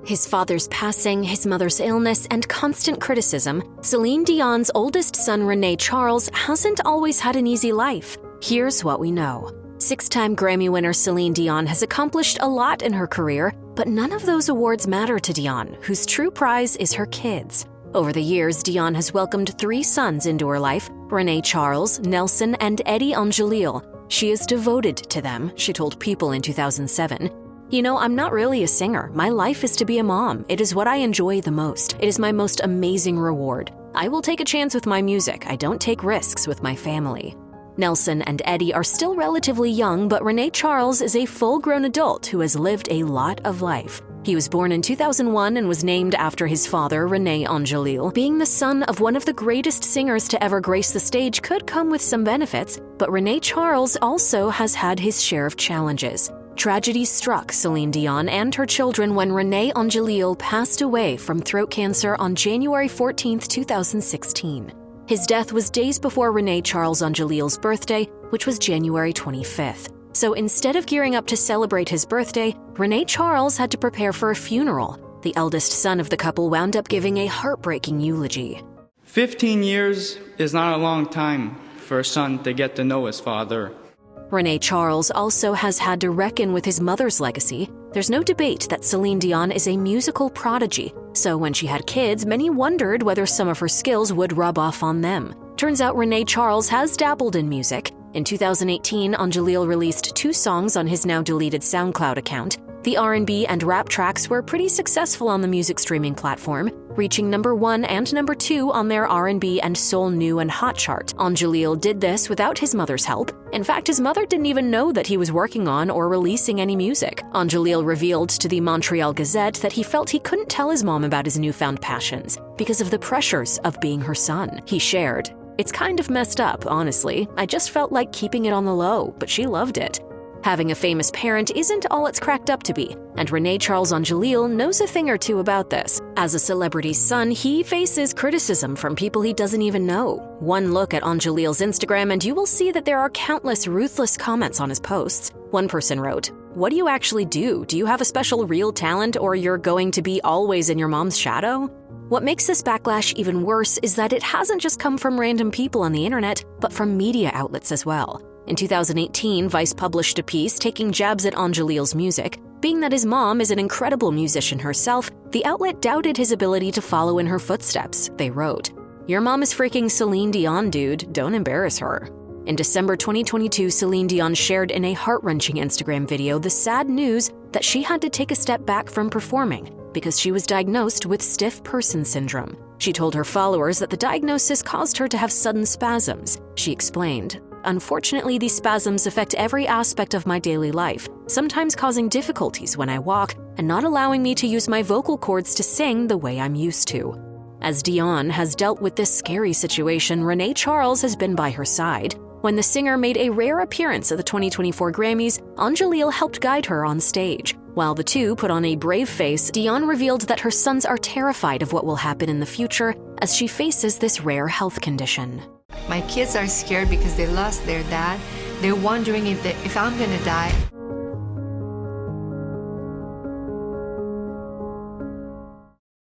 His father's passing, his mother's illness, and constant criticism, Celine Dion's oldest son René-Charles hasn't always had an easy life. Here's what we know. Six-time Grammy winner Celine Dion has accomplished a lot in her career, but none of those awards matter to Dion, whose true prize is her kids. Over the years, Dion has welcomed 3 sons into her life, René-Charles, Nelson, and Eddie Angelil. She is devoted to them, she told People in 2007. "You know, I'm not really a singer. My life is to be a mom. It is what I enjoy the most. It is my most amazing reward. I will take a chance with my music. I don't take risks with my family." Nelson and Eddie are still relatively young, but René-Charles is a full-grown adult who has lived a lot of life. He was born in 2001 and was named after his father, René-Angelil. Being the son of one of the greatest singers to ever grace the stage could come with some benefits, but René-Charles also has had his share of challenges. Tragedy struck Celine Dion and her children when René-Angelil passed away from throat cancer on January 14, 2016. His death was days before René-Charles Angelil's birthday, which was January 25th. So instead of gearing up to celebrate his birthday, René-Charles had to prepare for a funeral. The eldest son of the couple wound up giving a heartbreaking eulogy. 15 years is not a long time for a son to get to know his father. René-Charles also has had to reckon with his mother's legacy. There's no debate that Celine Dion is a musical prodigy, so when she had kids, many wondered whether some of her skills would rub off on them. Turns out René-Charles has dabbled in music. In 2018, Angelil released 2 songs on his now-deleted SoundCloud account. The R&B and rap tracks were pretty successful on the music streaming platform, reaching #1 and #2 on their R&B and Soul New and Hot chart. Angelil did this without his mother's help. In fact, his mother didn't even know that he was working on or releasing any music. Angelil revealed to the Montreal Gazette that he felt he couldn't tell his mom about his newfound passions because of the pressures of being her son. He shared, "It's kind of messed up, honestly. I just felt like keeping it on the low, but she loved it." Having a famous parent isn't all it's cracked up to be, and René-Charles Angelil knows a thing or two about this. As a celebrity's son, he faces criticism from people he doesn't even know. One look at Angelil's Instagram and you will see that there are countless ruthless comments on his posts. One person wrote, "What do you actually do? Do you have a special real talent, or you're going to be always in your mom's shadow?" What makes this backlash even worse is that it hasn't just come from random people on the internet, but from media outlets as well. In 2018, Vice published a piece taking jabs at Angelil's music. Being that his mom is an incredible musician herself, the outlet doubted his ability to follow in her footsteps. They wrote, "Your mom is freaking Celine Dion, dude. Don't embarrass her." In December 2022, Celine Dion shared in a heart-wrenching Instagram video the sad news that she had to take a step back from performing because she was diagnosed with stiff person syndrome. She told her followers that the diagnosis caused her to have sudden spasms. She explained, "Unfortunately, these spasms affect every aspect of my daily life, sometimes causing difficulties when I walk and not allowing me to use my vocal cords to sing the way I'm used to." As Dion has dealt with this scary situation, René-Charles has been by her side. When the singer made a rare appearance at the 2024 Grammys, Angelil helped guide her on stage. While the two put on a brave face, Dion revealed that her sons are terrified of what will happen in the future as she faces this rare health condition. My kids are scared because they lost their dad. They're wondering if I'm gonna die.